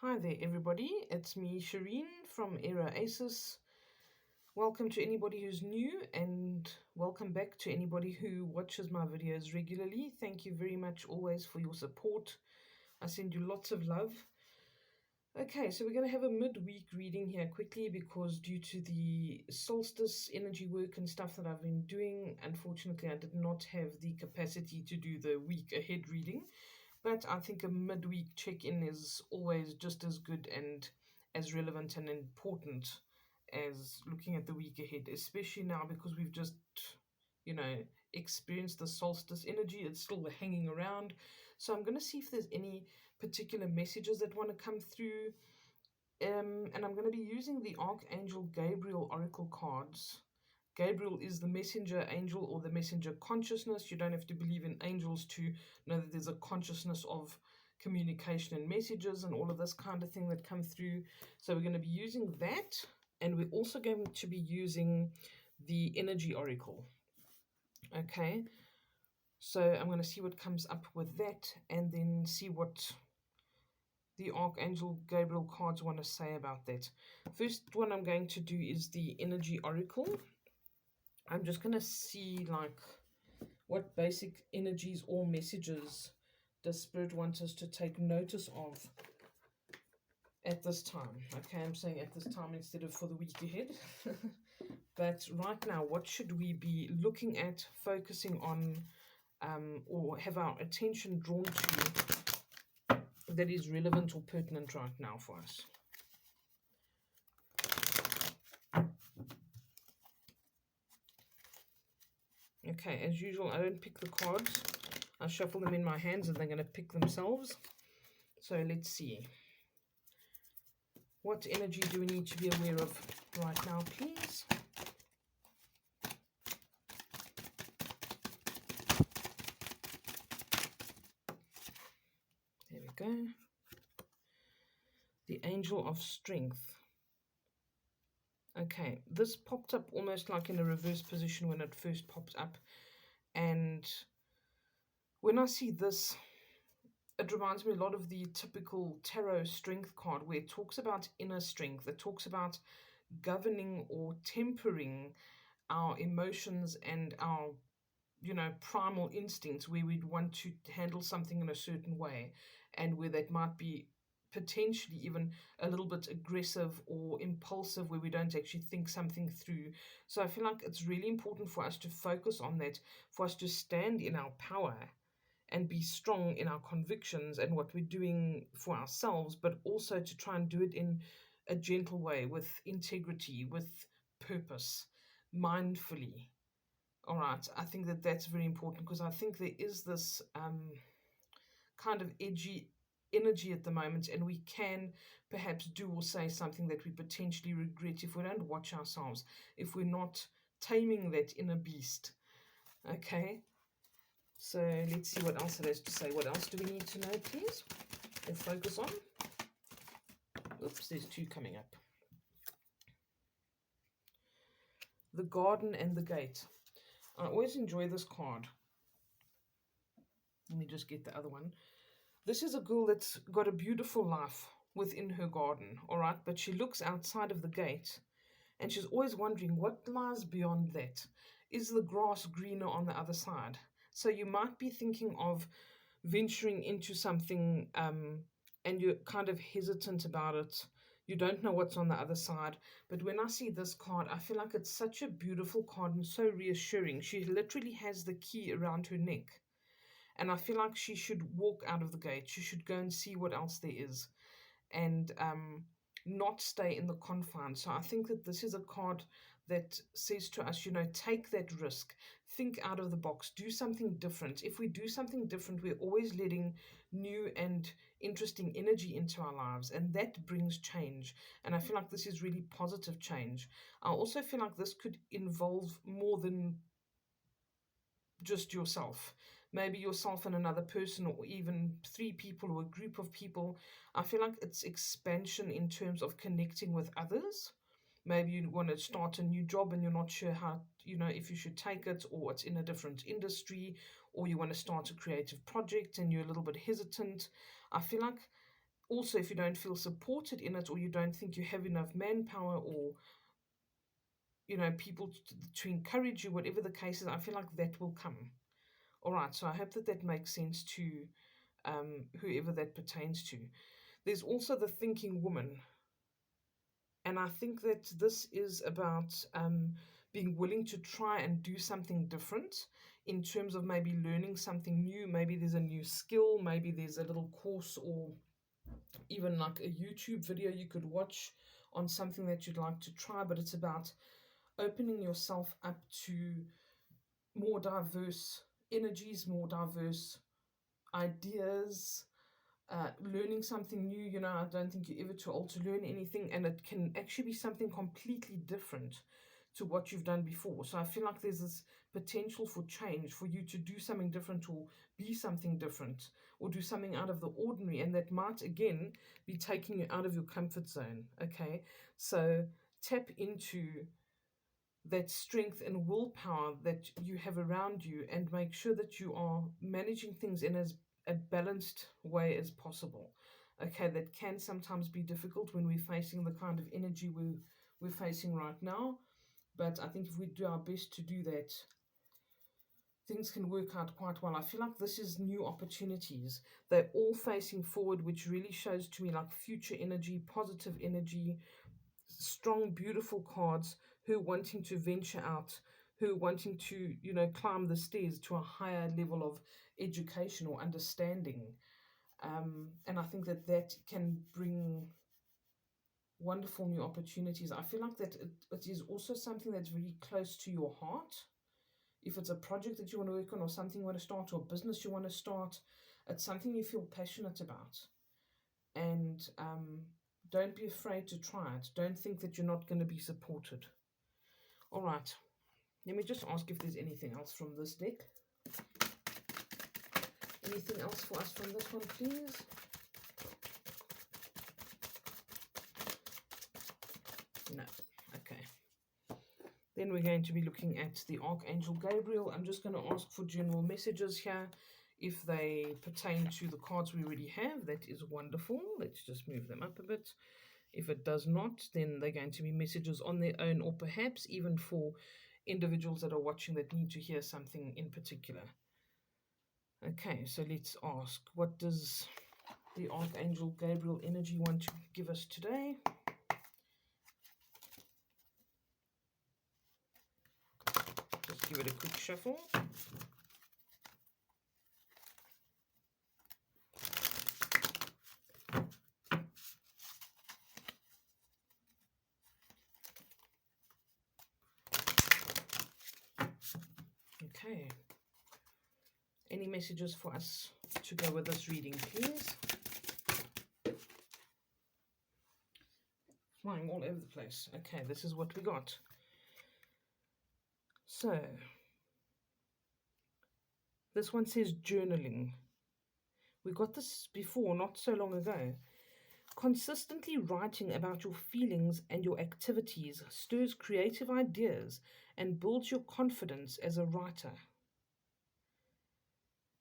Hi there, everybody. It's me, Shireen from Era Aces. Welcome to anybody who's new, and welcome back to anybody who watches my videos regularly. Thank you very much always for your support. I send you lots of love. Okay, so we're going to have a midweek reading here quickly because due to the solstice energy work and stuff that I've been doing, unfortunately, I did not have the capacity to do the week ahead reading. But I think a midweek check in is always just as good and as relevant and important as looking at the week ahead, especially now because we've just, experienced the solstice energy. It's still hanging around. So I'm going to see if there's any particular messages that want to come through. And I'm going to be using the Archangel Gabriel Oracle cards. Gabriel is the messenger angel or the messenger consciousness. You don't have to believe in angels to know that there's a consciousness of communication and messages and all of this kind of thing that come through. So we're going to be using that. And we're also going to be using the energy oracle. Okay. So I'm going to see what comes up with that and then see what the Archangel Gabriel cards want to say about that. First one I'm going to do is the energy oracle. I'm just going to see like what basic energies or messages does Spirit want us to take notice of at this time. Okay, I'm saying at this time instead of for the week ahead. But right now, what should we be looking at, focusing on, or have our attention drawn to that is relevant or pertinent right now for us? Okay, as usual, I don't pick the cards. I shuffle them in my hands and they're going to pick themselves. So let's see. What energy do we need to be aware of right now, please? There we go. The Angel of Strength. Okay, this popped up almost like in a reverse position when it first popped up. And when I see this, it reminds me a lot of the typical tarot strength card where it talks about inner strength. It talks about governing or tempering our emotions and our primal instincts where we'd want to handle something in a certain way and where that might be potentially even a little bit aggressive or impulsive where we don't actually think something through. So I feel like it's really important for us to focus on that, for us to stand in our power and be strong in our convictions and what we're doing for ourselves, but also to try and do it in a gentle way with integrity, with purpose, mindfully. All right, I think that that's very important because I think there is this kind of edgy energy at the moment, and we can perhaps do or say something that we potentially regret if we don't watch ourselves, if we're not taming that inner beast. Okay, so let's see what else it has to say. What else do we need to know, please, or focus on? Oops, there's two coming up. The Garden and the Gate. I always enjoy this card. Let me just get the other one. This is a girl that's got a beautiful life within her garden, all right? But she looks outside of the gate and she's always wondering what lies beyond that. Is the grass greener on the other side? So you might be thinking of venturing into something and you're kind of hesitant about it. You don't know what's on the other side. But when I see this card, I feel like it's such a beautiful card and so reassuring. She literally has the key around her neck. And I feel like she should walk out of the gate. She should go and see what else there is and not stay in the confines. So I think that this is a card that says to us, take that risk, think out of the box, do something different. If we do something different, we're always letting new and interesting energy into our lives, and that brings change. And I feel like this is really positive change. I also feel like this could involve more than just yourself, maybe yourself and another person, or even three people or a group of people. I feel like it's expansion in terms of connecting with others. Maybe you want to start a new job and you're not sure how, if you should take it, or it's in a different industry, or you want to start a creative project and you're a little bit hesitant. I feel like also, if you don't feel supported in it, or you don't think you have enough manpower, or people to encourage you, whatever the case is, I feel like that will come. All right, so I hope that that makes sense to whoever that pertains to. There's also the thinking woman, and I think that this is about being willing to try and do something different in terms of maybe learning something new. Maybe there's a new skill, maybe there's a little course, or even like a YouTube video you could watch on something that you'd like to try. But it's about opening yourself up to more diverse energies, more diverse ideas, learning something new. I don't think you're ever too old to learn anything, and it can actually be something completely different to what you've done before. So I feel like there's this potential for change, for you to do something different, or be something different, or do something out of the ordinary, and that might again be taking you out of your comfort zone. Okay, so tap into that strength and willpower that you have around you, and make sure that you are managing things in as a balanced way as possible. Okay, that can sometimes be difficult when we're facing the kind of energy we're facing right now, but I think if we do our best to do that, things can work out quite well. I feel like this is new opportunities. They're all facing forward, which really shows to me like future energy, positive energy, strong, beautiful cards, who are wanting to venture out, who are wanting to, climb the stairs to a higher level of education or understanding. And I think that that can bring wonderful new opportunities. I feel like that it is also something that's very close to your heart. If it's a project that you want to work on, or something you want to start, or a business you want to start, it's something you feel passionate about. And don't be afraid to try it. Don't think that you're not going to be supported. All right. Let me just ask if there's anything else from this deck. Anything else for us from this one, please? No. Okay. Then we're going to be looking at the Archangel Gabriel. I'm just going to ask for general messages here. If they pertain to the cards we already have, that is wonderful. Let's just move them up a bit. If it does not, then they're going to be messages on their own, or perhaps even for individuals that are watching that need to hear something in particular. Okay, so let's ask, what does the Archangel Gabriel energy want to give us today? Just give it a quick shuffle. Okay. Any messages for us to go with this reading, please? Flying all over the place. Okay, this is what we got. So, this one says journaling. We got this before, not so long ago. Consistently writing about your feelings and your activities stirs creative ideas and builds your confidence as a writer.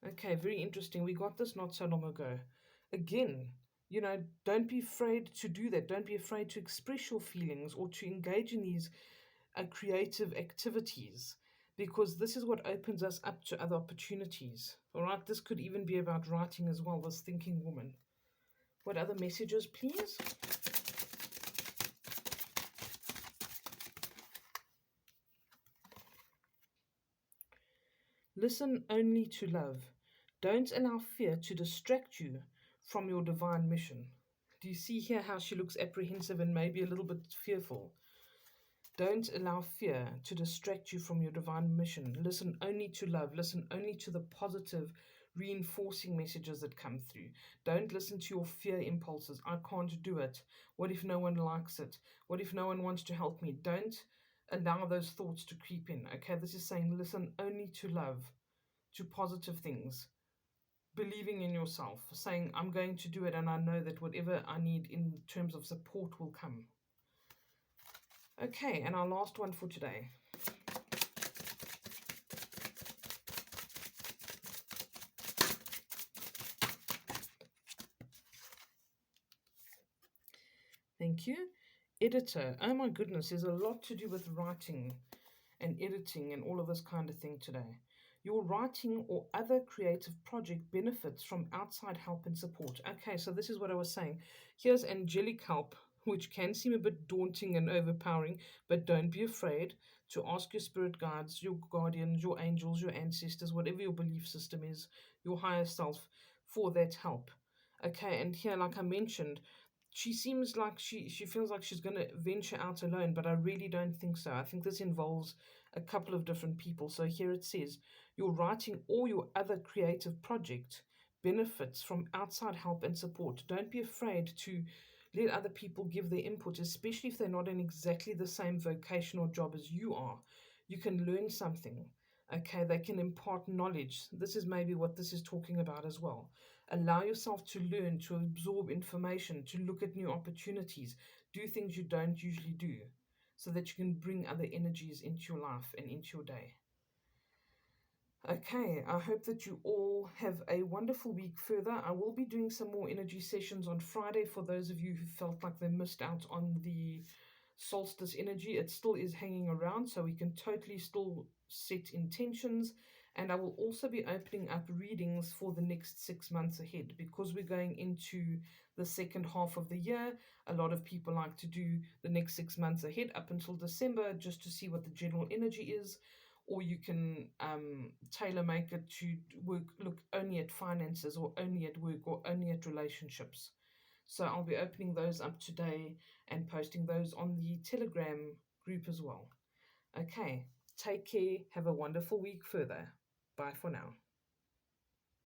Okay, very interesting. We got this not so long ago. Again, don't be afraid to do that. Don't be afraid to express your feelings, or to engage in these creative activities, because this is what opens us up to other opportunities. All right, this could even be about writing as well, this thinking woman. What other messages, please? Listen only to love. Don't allow fear to distract you from your divine mission. Do you see here how she looks apprehensive and maybe a little bit fearful? Don't allow fear to distract you from your divine mission. Listen only to love. Listen only to the positive, reinforcing messages that come through. Don't listen to your fear impulses. I can't do it. What if no one likes it? What if no one wants to help me? Don't allow those thoughts to creep in. Okay, this is saying listen only to love, to positive things. Believing in yourself, saying I'm going to do it, and I know that whatever I need in terms of support will come. Okay, and our last one for today. Thank you. Editor. Oh my goodness, there's a lot to do with writing and editing and all of this kind of thing today. Your writing or other creative project benefits from outside help and support. Okay, so this is what I was saying. Here's angelic help, which can seem a bit daunting and overpowering, but don't be afraid to ask your spirit guides, your guardians, your angels, your ancestors, whatever your belief system is, your higher self, for that help. Okay, and here, like I mentioned, she seems like she feels like she's going to venture out alone, but I really don't think so. I think this involves a couple of different people. So here it says your writing or your other creative project benefits from outside help and support. Don't be afraid to let other people give their input, especially if they're not in exactly the same vocation or job as you are. You can learn something. Okay, they can impart knowledge. This is maybe what this is talking about as well. Allow yourself to learn, to absorb information, to look at new opportunities, do things you don't usually do, so that you can bring other energies into your life and into your day. Okay, I hope that you all have a wonderful week further. I will be doing some more energy sessions on Friday for those of you who felt like they missed out on the solstice energy. It still is hanging around, so we can totally still set intentions. And I will also be opening up readings for the next 6 months ahead because we're going into the second half of the year. A lot of people like to do the next 6 months ahead up until December just to see what the general energy is, or you can tailor make it to work, look only at finances or only at work or only at relationships. So I'll be opening those up today and posting those on the Telegram group as well. Okay, take care. Have a wonderful week further. Bye for now.